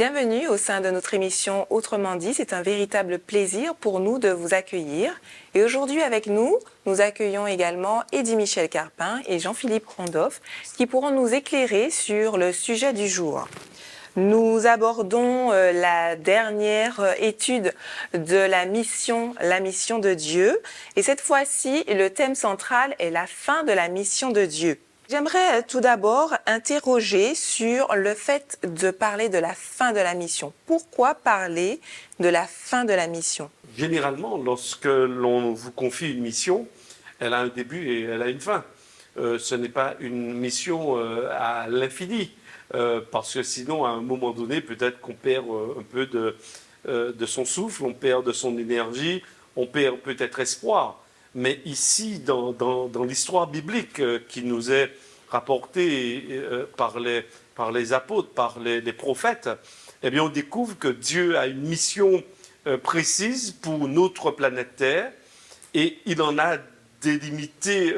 Bienvenue au sein de notre émission Autrement dit. C'est un véritable plaisir pour nous de vous accueillir. Et aujourd'hui avec nous, nous accueillons également Eddy Michel Carpin et Jean-Philippe Rondoff qui pourront nous éclairer sur le sujet du jour. Nous abordons la dernière étude de la mission de Dieu. Et cette fois-ci, le thème central est la fin de la mission de Dieu. J'aimerais tout d'abord interroger sur le fait de parler de la fin de la mission. Pourquoi parler de la fin de la mission? Généralement, lorsque l'on vous confie une mission, elle a un début et elle a une fin. Ce n'est pas une mission à l'infini, parce que sinon, à un moment donné, peut-être qu'on perd un peu de son souffle, on perd de son énergie, on perd peut-être espoir. Mais ici, dans l'histoire biblique qui nous est rapportée par les apôtres, par les prophètes, eh bien, on découvre que Dieu a une mission précise pour notre planète Terre et il en a délimité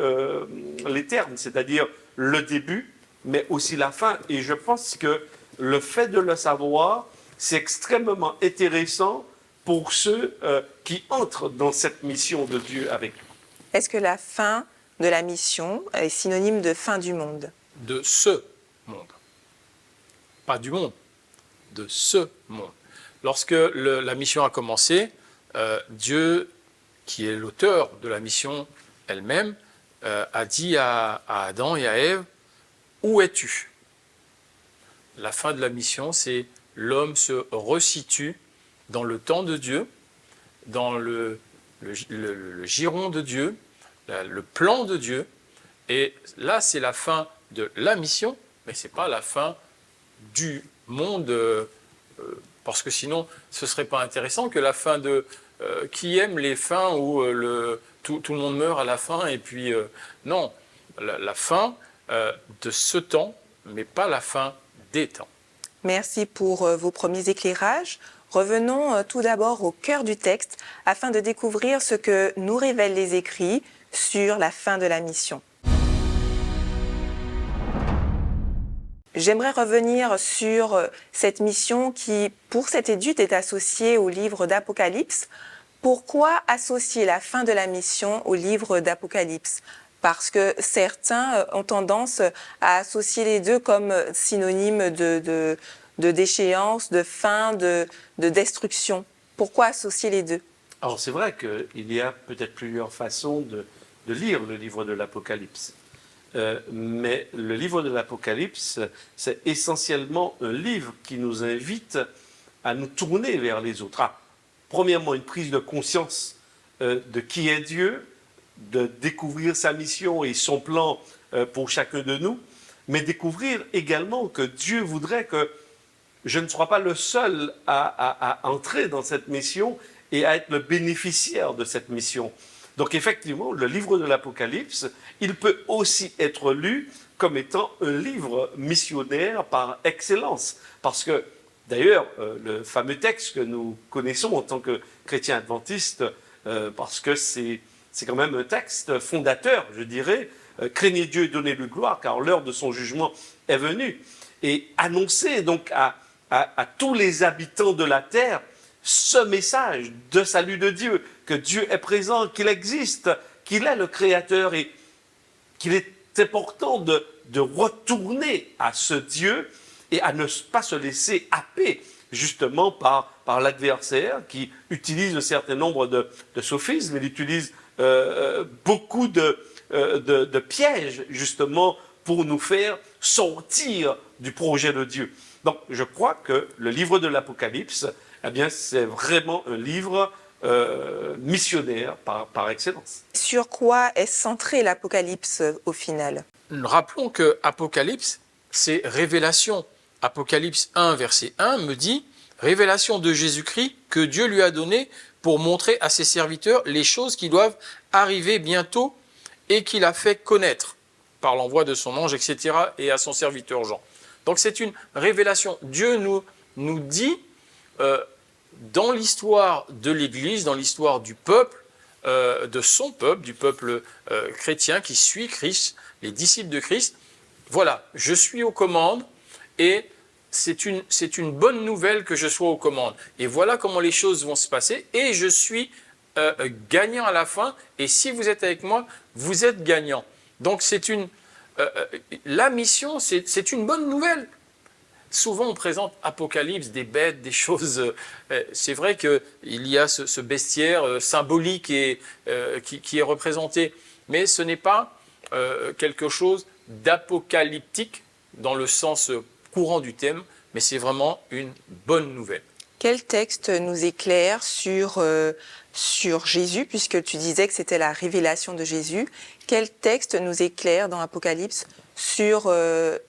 les termes, c'est-à-dire le début, mais aussi la fin. Et je pense que le fait de le savoir, c'est extrêmement intéressant pour ceux qui entrent dans cette mission de Dieu avec nous. Est-ce que la fin de la mission est synonyme de fin du monde? De ce monde. Pas du monde, de ce monde. Lorsque la mission a commencé, Dieu, qui est l'auteur de la mission elle-même, a dit à Adam et à Ève, « Où es-tu » La fin de la mission, c'est l'homme se resitue dans le temps de Dieu, dans le giron de Dieu, le plan de Dieu. Et là, c'est la fin de la mission, mais ce n'est pas la fin du monde, parce que sinon, ce ne serait pas intéressant que la fin de... qui aime les fins où tout le monde meurt à la fin, et puis non, la fin de ce temps, mais pas la fin des temps. Merci pour vos premiers éclairages. Revenons tout d'abord au cœur du texte afin de découvrir ce que nous révèlent les écrits sur la fin de la mission. J'aimerais revenir sur cette mission qui, pour cette étude, est associée au livre d'Apocalypse. Pourquoi associer la fin de la mission au livre d'Apocalypse? Parce que certains ont tendance à associer les deux comme synonymes de déchéance, de fin, de destruction. Pourquoi associer les deux? Alors c'est vrai qu'il y a peut-être plusieurs façons de lire le livre de l'Apocalypse. Mais le livre de l'Apocalypse, c'est essentiellement un livre qui nous invite à nous tourner vers les autres. Premièrement, une prise de conscience de qui est Dieu, de découvrir sa mission et son plan pour chacun de nous, mais découvrir également que Dieu voudrait que je ne sois pas le seul à entrer dans cette mission et à être le bénéficiaire de cette mission. Donc effectivement, le livre de l'Apocalypse, il peut aussi être lu comme étant un livre missionnaire par excellence. Parce que, d'ailleurs, le fameux texte que nous connaissons en tant que chrétiens adventistes, parce que c'est quand même un texte fondateur, je dirais, craignez Dieu et donnez-lui gloire, car l'heure de son jugement est venue. Et annoncer donc à tous les habitants de la terre ce message de salut de Dieu, que Dieu est présent, qu'il existe, qu'il est le Créateur et qu'il est important de retourner à ce Dieu et à ne pas se laisser happer justement par l'adversaire qui utilise un certain nombre de sophismes, il utilise beaucoup de pièges justement pour nous faire sortir du projet de Dieu. Donc je crois que le livre de l'Apocalypse, eh bien, c'est vraiment un livre missionnaire par excellence. Sur quoi est centré l'Apocalypse au final? Rappelons que Apocalypse, c'est révélation. Apocalypse 1, verset 1 me dit « Révélation de Jésus-Christ que Dieu lui a donnée pour montrer à ses serviteurs les choses qui doivent arriver bientôt et qu'il a fait connaître par l'envoi de son ange, etc. et à son serviteur Jean. » Donc c'est une révélation. Dieu nous dit dans l'histoire de l'Église, dans l'histoire du peuple, de son peuple, du peuple chrétien qui suit Christ, les disciples de Christ, voilà, je suis aux commandes et c'est une bonne nouvelle que je sois aux commandes. Et voilà comment les choses vont se passer. Et je suis gagnant à la fin. Et si vous êtes avec moi, vous êtes gagnant. Donc la mission, c'est une bonne nouvelle. Souvent, on présente Apocalypse, des bêtes, des choses. C'est vrai qu'il y a ce bestiaire symbolique qui est représenté. Mais ce n'est pas quelque chose d'apocalyptique dans le sens courant du thème, mais c'est vraiment une bonne nouvelle. Quel texte nous éclaire sur Jésus, puisque tu disais que c'était la révélation de Jésus? Quel texte nous éclaire dans Apocalypse sur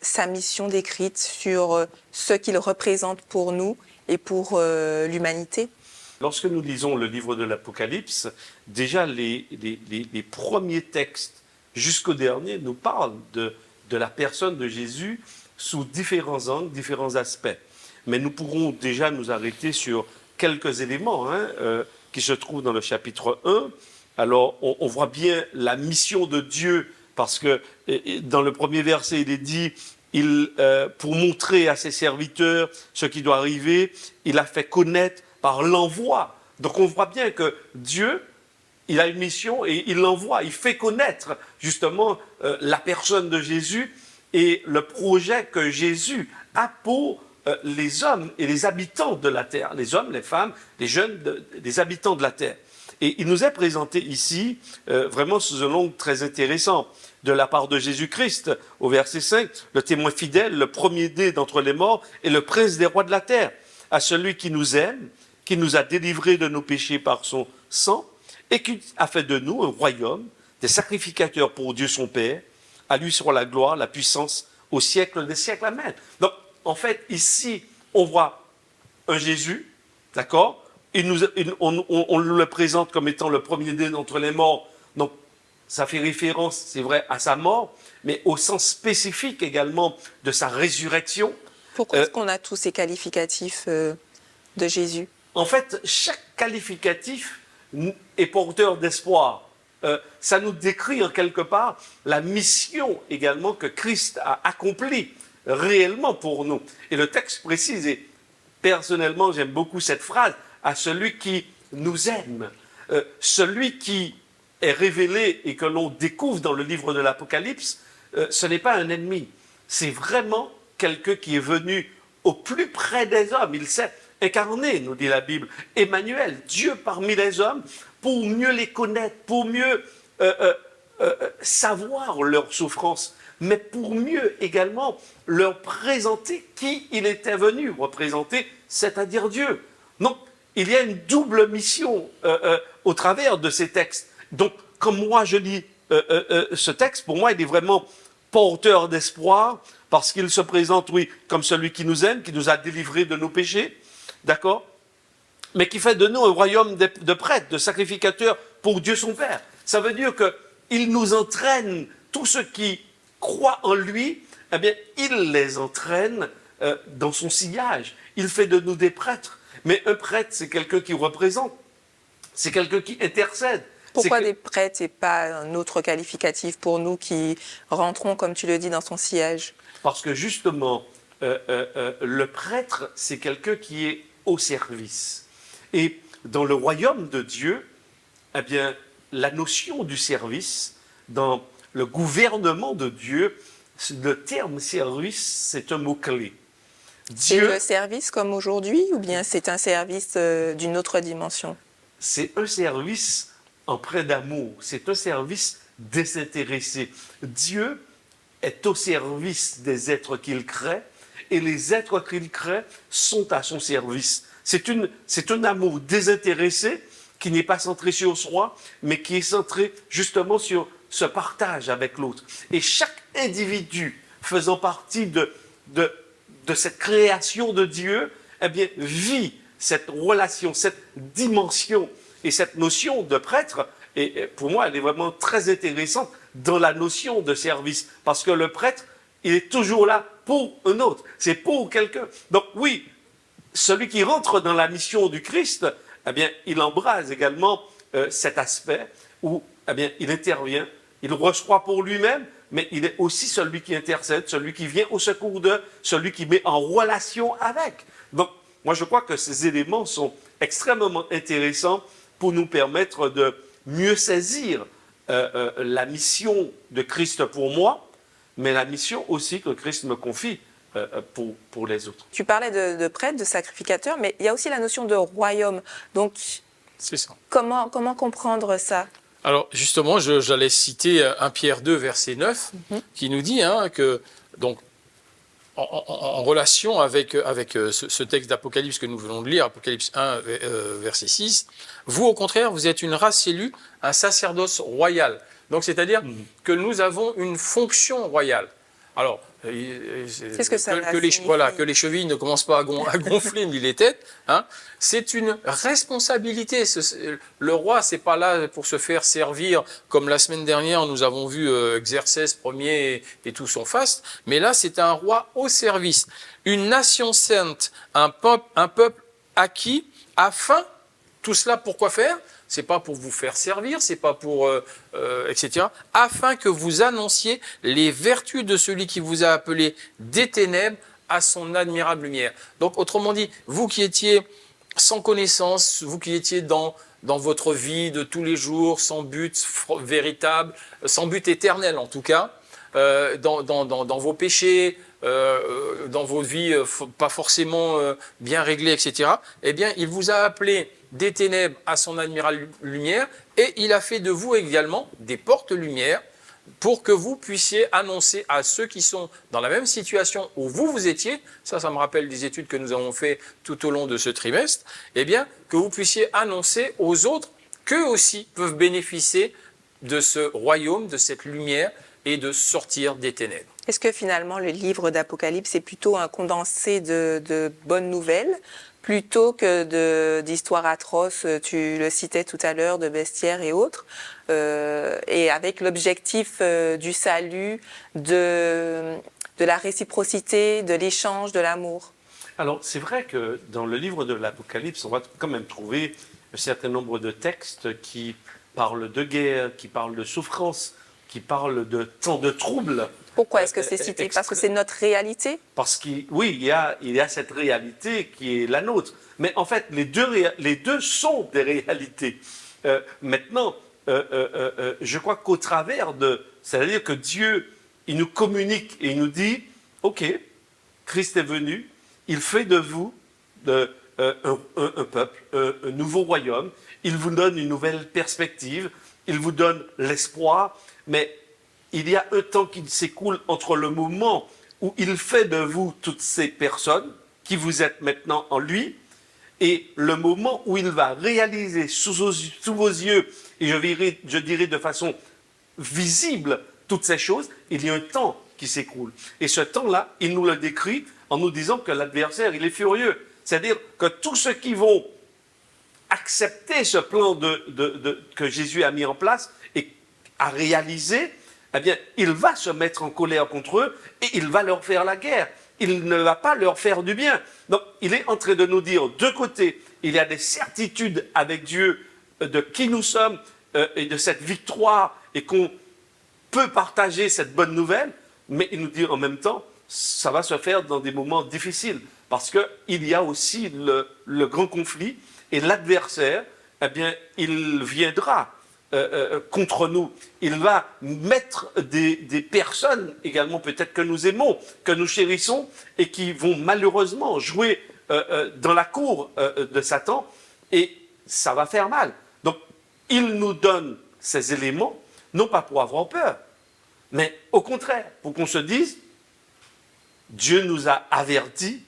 sa mission décrite, sur ce qu'il représente pour nous et pour l'humanité? Lorsque nous lisons le livre de l'Apocalypse, déjà les premiers textes jusqu'au dernier nous parlent de la personne de Jésus sous différents angles, différents aspects. Mais nous pourrons déjà nous arrêter sur quelques éléments qui se trouvent dans le chapitre 1. Alors, on voit bien la mission de Dieu, parce que dans le premier verset, il est dit, pour montrer à ses serviteurs ce qui doit arriver, il a fait connaître par l'envoi. Donc, on voit bien que Dieu, il a une mission et il l'envoie, il fait connaître justement la personne de Jésus et le projet que Jésus a pour les hommes et les habitants de la terre, les hommes, les femmes, les jeunes, les habitants de la terre. Et il nous est présenté ici, vraiment sous un angle très intéressant, de la part de Jésus-Christ, au verset 5, le témoin fidèle, le premier-né d'entre les morts et le prince des rois de la terre, à celui qui nous aime, qui nous a délivrés de nos péchés par son sang, et qui a fait de nous un royaume, des sacrificateurs pour Dieu son Père. À lui soit la gloire, la puissance, au siècle des siècles. Amen. Donc, en fait, ici, on voit un Jésus, d'accord? On le présente comme étant le premier-né d'entre les morts. Donc, ça fait référence, c'est vrai, à sa mort, mais au sens spécifique également de sa résurrection. Pourquoi est-ce qu'on a tous ces qualificatifs de Jésus? En fait, chaque qualificatif est porteur d'espoir. Ça nous décrit en quelque part la mission également que Christ a accomplie réellement pour nous. Et le texte précise, et personnellement j'aime beaucoup cette phrase, à celui qui nous aime, celui qui est révélé et que l'on découvre dans le livre de l'Apocalypse, ce n'est pas un ennemi, c'est vraiment quelqu'un qui est venu au plus près des hommes. Il s'est incarné, nous dit la Bible, Emmanuel, Dieu parmi les hommes, pour mieux les connaître, pour mieux savoir leur souffrance, mais pour mieux également leur présenter qui il était venu représenter, c'est-à-dire Dieu. Donc, il y a une double mission au travers de ces textes. Donc, comme moi je lis ce texte, pour moi, il est vraiment porteur d'espoir, parce qu'il se présente, oui, comme celui qui nous aime, qui nous a délivrés de nos péchés, d'accord, mais qui fait de nous un royaume de prêtres, de sacrificateurs pour Dieu son Père. Ça veut dire qu'il nous entraîne, tous ceux qui croient en lui, eh bien, il les entraîne dans son sillage. Il fait de nous des prêtres. Mais un prêtre, c'est quelqu'un qui représente, c'est quelqu'un qui intercède. Pourquoi des prêtres et pas un autre qualificatif pour nous qui rentrons, comme tu le dis, dans son sillage? Parce que justement, le prêtre, c'est quelqu'un qui est au service. Et dans le royaume de Dieu, eh bien, la notion du service, dans le gouvernement de Dieu, le terme service, c'est un mot-clé. C'est le service comme aujourd'hui ou bien c'est un service d'une autre dimension? C'est un service empreint d'amour, c'est un service désintéressé. Dieu est au service des êtres qu'il crée et les êtres qu'il crée sont à son service. C'est un amour désintéressé qui n'est pas centré sur soi, mais qui est centré justement sur ce partage avec l'autre. Et chaque individu faisant partie de cette création de Dieu, eh bien, vit cette relation, cette dimension et cette notion de prêtre. Et pour moi, elle est vraiment très intéressante dans la notion de service. Parce que le prêtre, il est toujours là pour un autre. C'est pour quelqu'un. Donc oui, celui qui rentre dans la mission du Christ, eh bien, il embrase également cet aspect où eh bien, il intervient, il reçoit pour lui-même, mais il est aussi celui qui intercède, celui qui vient au secours d'eux, celui qui met en relation avec. Donc, moi, je crois que ces éléments sont extrêmement intéressants pour nous permettre de mieux saisir la mission de Christ pour moi, mais la mission aussi que Christ me confie pour les autres. Tu parlais de prêtre, de sacrificateur, mais il y a aussi la notion de royaume. Donc, C'est ça. comment comprendre ça? Alors justement, j'allais citer 1 Pierre 2, verset 9, qui nous dit que, donc, en relation avec ce texte d'Apocalypse que nous venons de lire, Apocalypse 1, verset 6, vous, au contraire, vous êtes une race élue, un sacerdoce royal. Donc, c'est-à-dire que nous avons une fonction royale. Alors, Qu'est-ce que ça signifie? que les chevilles ne commencent pas à gonfler ni les têtes. C'est une responsabilité. Le roi, c'est pas là pour se faire servir, comme la semaine dernière, nous avons vu Xerxès Ier et tout son faste. Mais là, c'est un roi au service. Une nation sainte, un peuple acquis, afin, tout cela, pourquoi faire? C'est pas pour vous faire servir, c'est pas pour etc. Afin que vous annonciez les vertus de celui qui vous a appelé des ténèbres à son admirable lumière. Donc, autrement dit, vous qui étiez sans connaissance, vous qui étiez dans votre vie de tous les jours, sans but véritable, sans but éternel en tout cas, dans vos péchés, dans vos vies pas forcément bien réglées, etc. Eh bien, il vous a appelé des ténèbres à son admirable lumière, et il a fait de vous également des portes-lumière pour que vous puissiez annoncer à ceux qui sont dans la même situation où vous étiez, ça me rappelle des études que nous avons fait tout au long de ce trimestre, eh bien, que vous puissiez annoncer aux autres qu'eux aussi peuvent bénéficier de ce royaume, de cette lumière, et de sortir des ténèbres. Est-ce que finalement le livre d'Apocalypse est plutôt un condensé de bonnes nouvelles plutôt que d'histoires atroces, tu le citais tout à l'heure, de bestiaires et autres, et avec l'objectif du salut, de la réciprocité, de l'échange, de l'amour? Alors, c'est vrai que dans le livre de l'Apocalypse, on va quand même trouver un certain nombre de textes qui parlent de guerre, qui parlent de souffrance, qui parlent de temps de troubles. Pourquoi est-ce que c'est cité? Parce que c'est notre réalité? Parce oui, il y a cette réalité qui est la nôtre. Mais en fait, les deux sont des réalités. Maintenant, je crois qu'au travers c'est-à-dire que Dieu, il nous communique et il nous dit, OK, Christ est venu, il fait de vous un peuple, un nouveau royaume, il vous donne une nouvelle perspective, il vous donne l'espoir, mais il y a un temps qui s'écoule entre le moment où il fait de vous toutes ces personnes qui vous êtes maintenant en lui et le moment où il va réaliser sous vos yeux, et je dirais de façon visible toutes ces choses, il y a un temps qui s'écoule. Et ce temps-là, il nous le décrit en nous disant que l'adversaire, il est furieux. C'est-à-dire que tous ceux qui vont accepter ce plan que Jésus a mis en place et a réalisé, eh bien, il va se mettre en colère contre eux et il va leur faire la guerre. Il ne va pas leur faire du bien. Donc, il est en train de nous dire, de côté, il y a des certitudes avec Dieu de qui nous sommes et de cette victoire et qu'on peut partager cette bonne nouvelle, mais il nous dit en même temps, ça va se faire dans des moments difficiles parce qu'il y a aussi le grand conflit et l'adversaire, eh bien, il viendra contre nous. Il va mettre des personnes également peut-être que nous aimons, que nous chérissons et qui vont malheureusement jouer dans la cour de Satan et ça va faire mal. Donc, il nous donne ces éléments, non pas pour avoir peur, mais au contraire, pour qu'on se dise, Dieu nous a avertis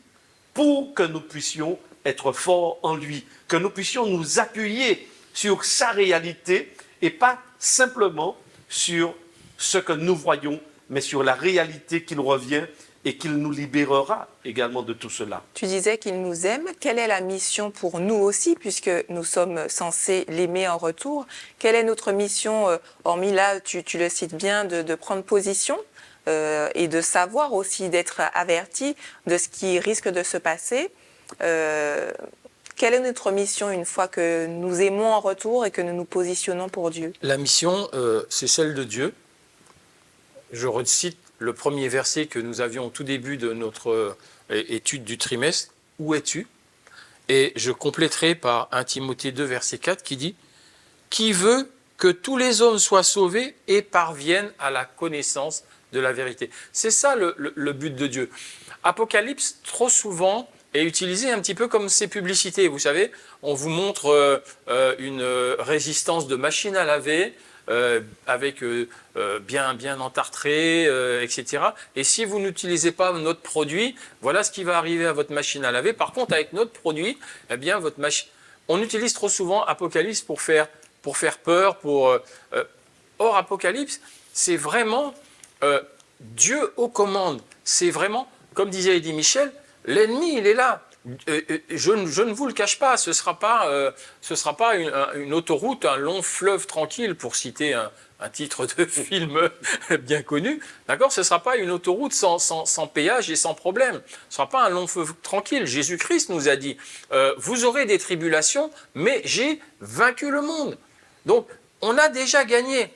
pour que nous puissions être forts en lui, que nous puissions nous appuyer sur sa réalité et pas simplement sur ce que nous voyons, mais sur la réalité qu'il revient et qu'il nous libérera également de tout cela. Tu disais qu'il nous aime. Quelle est la mission pour nous aussi, puisque nous sommes censés l'aimer en retour? Quelle est notre mission, hormis là, tu le cites bien, de prendre position et de savoir aussi, d'être averti de ce qui risque de se passer? Quelle est notre mission une fois que nous aimons en retour et que nous nous positionnons pour Dieu? La mission, c'est celle de Dieu. Je recite le premier verset que nous avions au tout début de notre étude du trimestre. Où es-tu? Et je compléterai par 1 Timothée 2, verset 4, qui dit « Qui veut que tous les hommes soient sauvés et parviennent à la connaissance de la vérité. » C'est ça le but de Dieu. Apocalypse, trop souvent, est utilisé un petit peu comme ces publicités. Vous savez, on vous montre une résistance de machine à laver, avec bien entartré, etc. Et si vous n'utilisez pas notre produit, voilà ce qui va arriver à votre machine à laver. Par contre, avec notre produit, eh bien, votre machine... On utilise trop souvent Apocalypse pour faire peur. Or, Apocalypse, c'est vraiment Dieu aux commandes. C'est vraiment, comme disait Eddie Michel, l'ennemi, il est là. Je ne vous le cache pas, ce sera pas une autoroute, un long fleuve tranquille, pour citer un titre de film bien connu. D'accord, ce ne sera pas une autoroute sans péage et sans problème. Ce ne sera pas un long fleuve tranquille. Jésus-Christ nous a dit, vous aurez des tribulations, mais j'ai vaincu le monde. Donc, on a déjà gagné.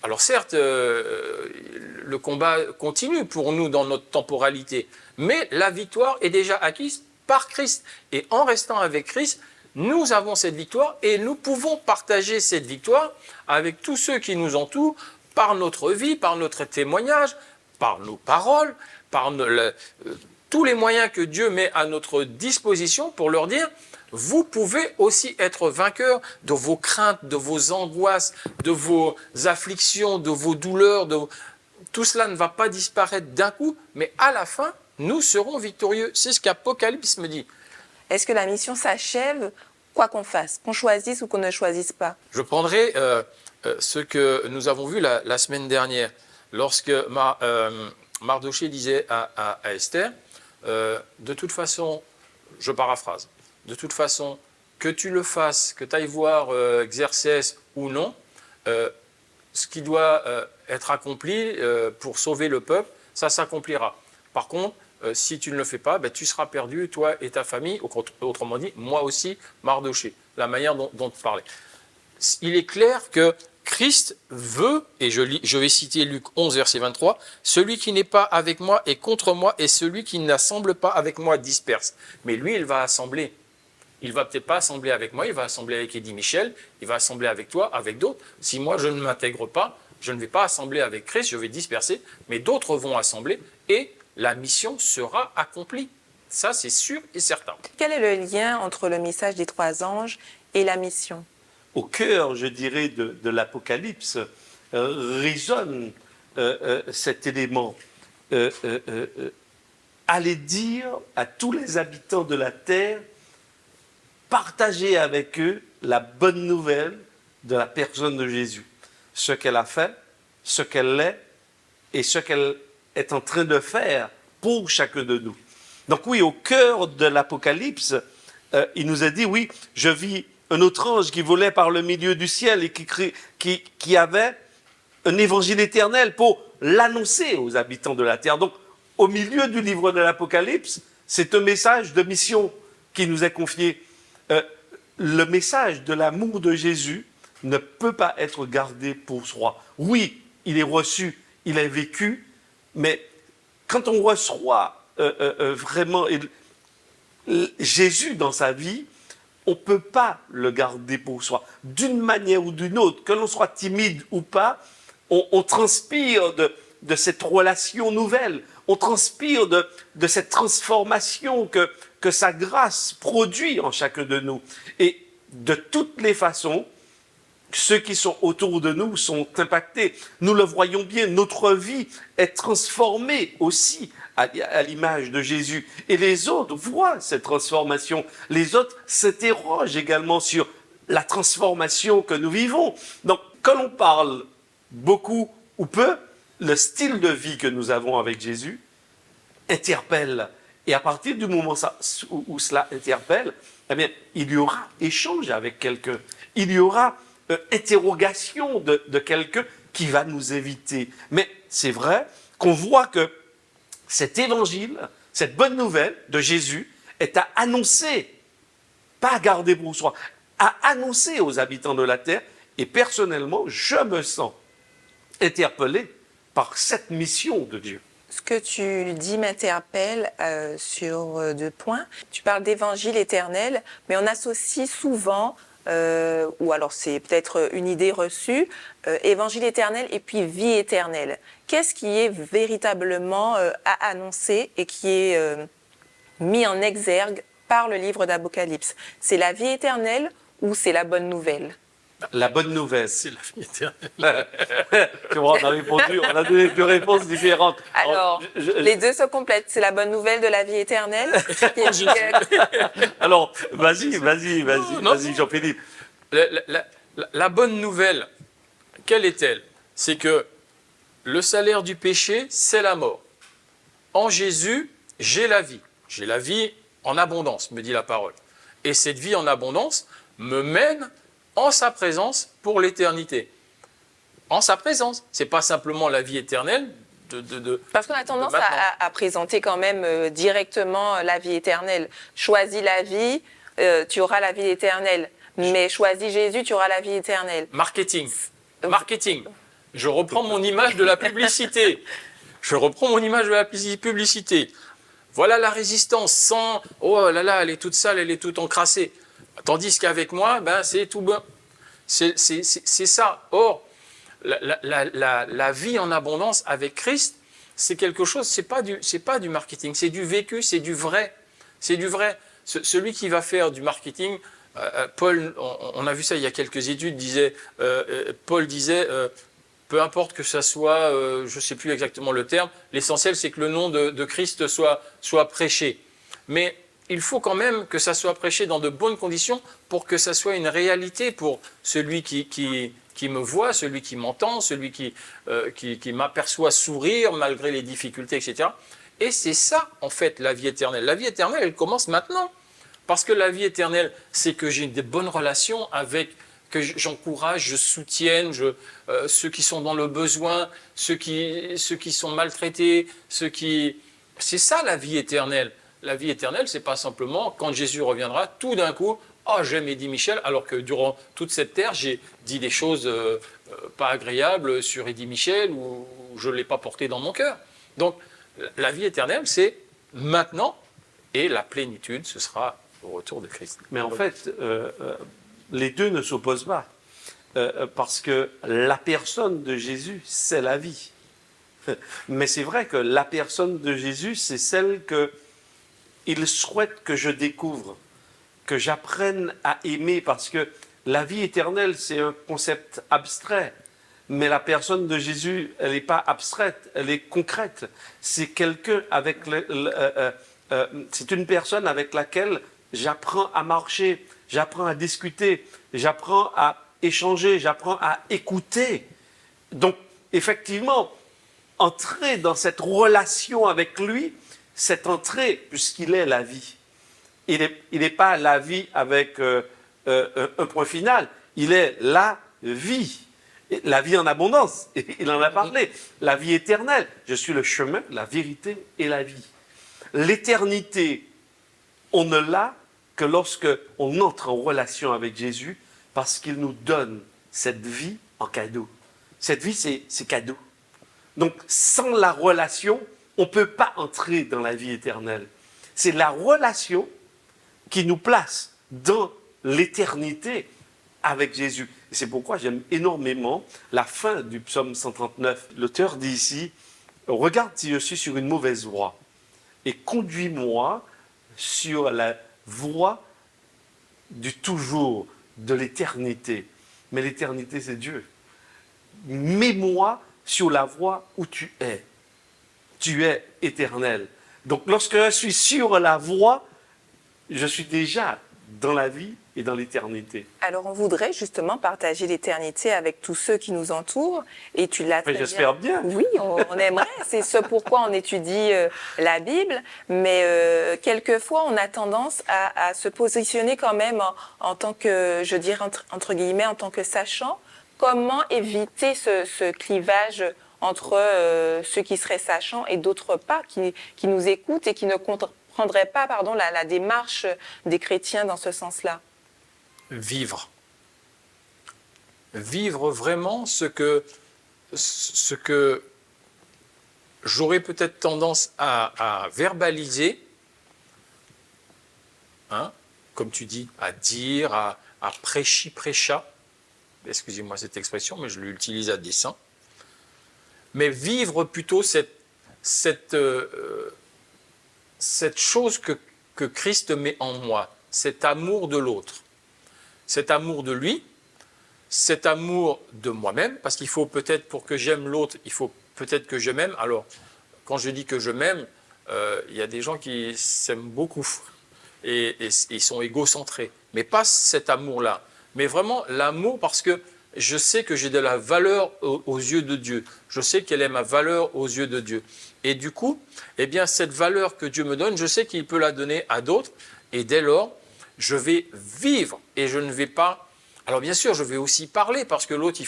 Alors certes, le combat continue pour nous dans notre temporalité, mais la victoire est déjà acquise par Christ. Et en restant avec Christ, nous avons cette victoire et nous pouvons partager cette victoire avec tous ceux qui nous entourent par notre vie, par notre témoignage, par nos paroles, par tous les moyens que Dieu met à notre disposition pour leur dire « Vous pouvez aussi être vainqueurs de vos craintes, de vos angoisses, de vos afflictions, de vos douleurs. Tout cela ne va pas disparaître d'un coup, mais à la fin, nous serons victorieux. » C'est ce qu'Apocalypse me dit. Est-ce que la mission s'achève, quoi qu'on fasse, qu'on choisisse ou qu'on ne choisisse pas? Je prendrai ce que nous avons vu la semaine dernière, lorsque Mardochée disait à Esther, de toute façon, je paraphrase, de toute façon, que tu le fasses, que tu ailles voir Xerxès ou non, ce qui doit être accompli pour sauver le peuple, ça s'accomplira. Par contre, si tu ne le fais pas, ben, tu seras perdu, toi et ta famille, autrement dit, moi aussi, Mardochée, la manière dont tu parlais. Il est clair que Christ veut, et je vais citer Luc 11, verset 23, « Celui qui n'est pas avec moi est contre moi, et celui qui n'assemble pas avec moi disperse. » Mais lui, il va assembler. Il ne va peut-être pas assembler avec moi, il va assembler avec Eddie Michel, il va assembler avec toi, avec d'autres. Si moi, je ne m'intègre pas, je ne vais pas assembler avec Christ, je vais disperser, mais d'autres vont assembler, et la mission sera accomplie. Ça, c'est sûr et certain. Quel est le lien entre le message des 3 anges et la mission? Au cœur, je dirais, de l'Apocalypse, résonne cet élément. Allez dire à tous les habitants de la terre, partagez avec eux la bonne nouvelle de la personne de Jésus. Ce qu'elle a fait, ce qu'elle est et ce qu'elle est en train de faire pour chacun de nous. Donc oui, au cœur de l'Apocalypse, il nous a dit, oui, je vis un autre ange qui volait par le milieu du ciel et qui avait un évangile éternel pour l'annoncer aux habitants de la terre. Donc, au milieu du livre de l'Apocalypse, c'est un message de mission qui nous est confié. Le message de l'amour de Jésus ne peut pas être gardé pour soi. Oui, il est reçu, il est vécu, mais quand on reçoit vraiment Jésus dans sa vie, on ne peut pas le garder pour soi. D'une manière ou d'une autre, que l'on soit timide ou pas, on transpire de cette relation nouvelle, on transpire de cette transformation que sa grâce produit en chacun de nous. Et de toutes les façons, ceux qui sont autour de nous sont impactés. Nous le voyons bien, notre vie est transformée aussi à l'image de Jésus. Et les autres voient cette transformation. Les autres s'interrogent également sur la transformation que nous vivons. Donc, quand on parle beaucoup ou peu, le style de vie que nous avons avec Jésus interpelle. Et à partir du moment où cela interpelle, eh bien, il y aura échange avec quelqu'un. Il y aura interrogation de quelqu'un qui va nous éviter. Mais c'est vrai qu'on voit que cet évangile, cette bonne nouvelle de Jésus est à annoncer, pas à garder pour soi, à annoncer aux habitants de la terre. Et personnellement, je me sens interpellé par cette mission de Dieu. Ce que tu dis m'interpelle sur deux points. Tu parles d'évangile éternel, mais on associe souvent, ou alors c'est peut-être une idée reçue, évangile éternel et puis vie éternelle. Qu'est-ce qui est véritablement à annoncer et qui est mis en exergue par le livre d'Apocalypse? C'est la vie éternelle ou c'est la bonne nouvelle? La bonne nouvelle. C'est la vie éternelle. Tu vois, on a répondu, on a donné deux réponses différentes. Alors, les deux se complètent. C'est la bonne nouvelle de la vie éternelle. Alors, vas-y, Non. Jean-Philippe. La bonne nouvelle, quelle est-elle? C'est que le salaire du péché, c'est la mort. En Jésus, j'ai la vie. J'ai la vie en abondance, me dit la parole. Et cette vie en abondance me mène en sa présence pour l'éternité. En sa présence. Ce n'est pas simplement la vie éternelle. Parce qu'on a tendance à présenter quand même directement la vie éternelle. Choisis la vie, tu auras la vie éternelle. Mais choisis Jésus, tu auras la vie éternelle. Marketing. Marketing. Je reprends mon image de la publicité. Voilà la résistance sans « oh là là, elle est toute sale, elle est toute encrassée ». Tandis qu'avec moi, ben, c'est tout bon. C'est ça. Or, la vie en abondance avec Christ, c'est quelque chose, c'est pas du marketing, c'est du vécu, c'est du vrai. C'est du vrai. Celui qui va faire du marketing, Paul, on a vu ça il y a quelques études, Paul disait, peu importe que ça soit, je ne sais plus exactement le terme, l'essentiel c'est que le nom de Christ soit prêché. Mais il faut quand même que ça soit prêché dans de bonnes conditions pour que ça soit une réalité pour celui qui me voit, celui qui m'entend, celui qui m'aperçoit sourire malgré les difficultés, etc. Et c'est ça, en fait, la vie éternelle. La vie éternelle, elle commence maintenant. Parce que la vie éternelle, c'est que j'ai des bonnes relations avec, que j'encourage, je soutienne ceux qui sont dans le besoin, ceux qui sont maltraités, C'est ça la vie éternelle. La vie éternelle, c'est pas simplement quand Jésus reviendra, tout d'un coup, oh j'aime Eddie Michel, alors que durant toute cette terre, j'ai dit des choses pas agréables sur Eddie Michel ou je ne l'ai pas porté dans mon cœur. Donc la vie éternelle, c'est maintenant, et la plénitude, ce sera au retour de Christ. Mais en fait, les deux ne s'opposent pas. Parce que la personne de Jésus, c'est la vie. Mais c'est vrai que la personne de Jésus, c'est celle qu'il souhaite que je découvre, que j'apprenne à aimer, parce que la vie éternelle, c'est un concept abstrait. Mais la personne de Jésus, elle n'est pas abstraite, elle est concrète. C'est quelqu'un avec c'est une personne avec laquelle j'apprends à marcher, j'apprends à discuter, j'apprends à échanger, j'apprends à écouter. Donc, effectivement, entrer dans cette relation avec lui, cette entrée, puisqu'il est la vie. Il n'est pas la vie avec un point final, il est la vie. La vie en abondance, il en a parlé. La vie éternelle, je suis le chemin, la vérité et la vie. L'éternité, on ne l'a que lorsque on entre en relation avec Jésus, parce qu'il nous donne cette vie en cadeau. Cette vie, c'est cadeau. Donc, sans la relation, on ne peut pas entrer dans la vie éternelle. C'est la relation qui nous place dans l'éternité avec Jésus. Et c'est pourquoi j'aime énormément la fin du psaume 139. L'auteur dit ici, « Regarde si je suis sur une mauvaise voie et conduis-moi sur la voie du toujours, de l'éternité. » Mais l'éternité, c'est Dieu. Mets-moi sur la voie où tu es. Tu es éternel. Donc, lorsque je suis sur la voie, je suis déjà dans la vie et dans l'éternité. Alors, on voudrait justement partager l'éternité avec tous ceux qui nous entourent. Et tu l'as très bien. J'espère bien. Oui, on aimerait. C'est ce pourquoi on étudie la Bible. Mais quelquefois, on a tendance à se positionner quand même en tant que, je dirais entre guillemets, en tant que sachant. Comment éviter ce clivage entre ceux qui seraient sachants et d'autres pas, qui nous écoutent et qui ne comprendraient pas la démarche des chrétiens dans ce sens-là? Vivre. Vivre vraiment ce que j'aurais peut-être tendance à verbaliser, hein, comme tu dis, à dire, à prêcha, excusez-moi cette expression, mais je l'utilise à dessein, mais vivre plutôt cette chose que Christ met en moi, cet amour de l'autre, cet amour de lui, cet amour de moi-même, parce qu'il faut peut-être, pour que j'aime l'autre, il faut peut-être que je m'aime. Alors, quand je dis que je m'aime, il y a des gens qui s'aiment beaucoup et ils sont égocentrés, mais pas cet amour-là, mais vraiment l'amour parce que je sais que j'ai de la valeur aux yeux de Dieu. Je sais quelle est ma valeur aux yeux de Dieu. Et du coup, eh bien, cette valeur que Dieu me donne, je sais qu'il peut la donner à d'autres. Et dès lors, je vais vivre et je ne vais pas... Alors bien sûr, je vais aussi parler parce que l'autre,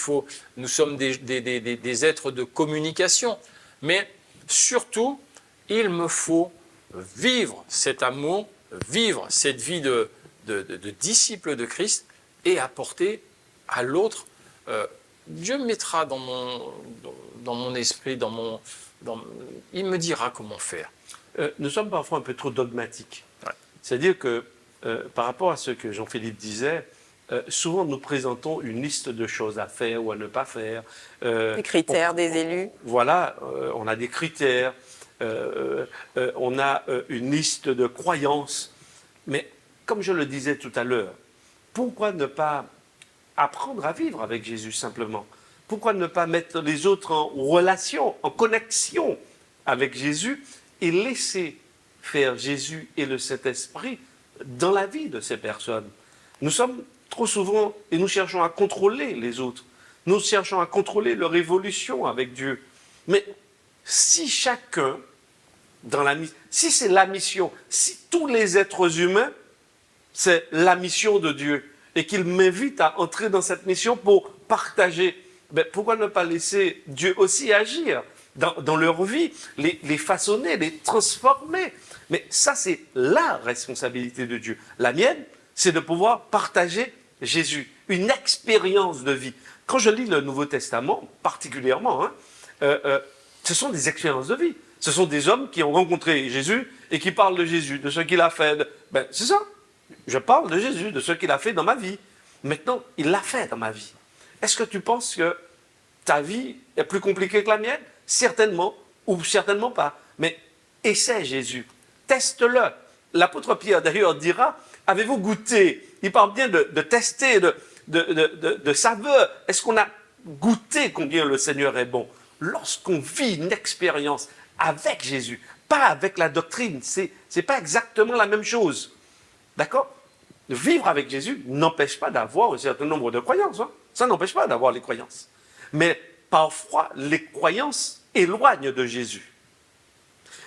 nous sommes des êtres de communication. Mais surtout, il me faut vivre cet amour, vivre cette vie de disciple de Christ et apporter à l'autre. Dieu mettra dans mon esprit, il me dira comment faire. Nous sommes parfois un peu trop dogmatiques. Ouais. C'est-à-dire que par rapport à ce que Jean-Philippe disait, souvent nous présentons une liste de choses à faire ou à ne pas faire. Les critères des élus. Voilà, on a des critères, on a une liste de croyances. Mais comme je le disais tout à l'heure, pourquoi ne pas apprendre à vivre avec Jésus simplement? Pourquoi ne pas mettre les autres en relation, en connexion avec Jésus et laisser faire Jésus et le Saint-Esprit dans la vie de ces personnes? Nous sommes trop souvent, et nous cherchons à contrôler les autres. Nous cherchons à contrôler leur évolution avec Dieu. Mais si chacun, si c'est la mission, si tous les êtres humains, c'est la mission de Dieu, et qu'il m'invite à entrer dans cette mission pour partager, pourquoi ne pas laisser Dieu aussi agir dans leur vie, les façonner, les transformer? Mais ça, c'est la responsabilité de Dieu. La mienne, c'est de pouvoir partager Jésus, une expérience de vie. Quand je lis le Nouveau Testament, particulièrement, ce sont des expériences de vie. Ce sont des hommes qui ont rencontré Jésus et qui parlent de Jésus, de ce qu'il a fait. C'est ça. Je parle de Jésus, de ce qu'il a fait dans ma vie. Maintenant, il l'a fait dans ma vie. Est-ce que tu penses que ta vie est plus compliquée que la mienne? Certainement, ou certainement pas. Mais essaie Jésus. Teste-le. L'apôtre Pierre, d'ailleurs, dira, avez-vous goûté? Il parle bien de tester, de saveur. Est-ce qu'on a goûté combien le Seigneur est bon? Lorsqu'on vit une expérience avec Jésus, pas avec la doctrine, c'est pas exactement la même chose. D'accord? Vivre avec Jésus n'empêche pas d'avoir un certain nombre de croyances. Hein? Ça n'empêche pas d'avoir les croyances. Mais parfois, les croyances éloignent de Jésus.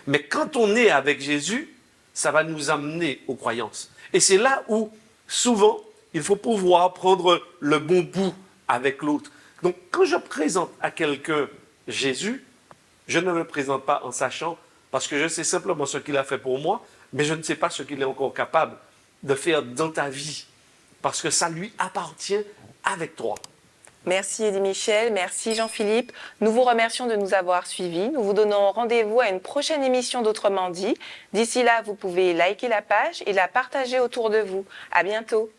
Mais quand on est avec Jésus, ça va nous amener aux croyances. Et c'est là où, souvent, il faut pouvoir prendre le bon bout avec l'autre. Donc, quand je présente à quelqu'un Jésus, je ne le présente pas en sachant, parce que je sais simplement ce qu'il a fait pour moi, mais je ne sais pas ce qu'il est encore capable de faire dans ta vie, parce que ça lui appartient avec toi. Merci Eddy Michel, merci Jean-Philippe. Nous vous remercions de nous avoir suivis. Nous vous donnons rendez-vous à une prochaine émission d'Autrement dit. D'ici là, vous pouvez liker la page et la partager autour de vous. À bientôt.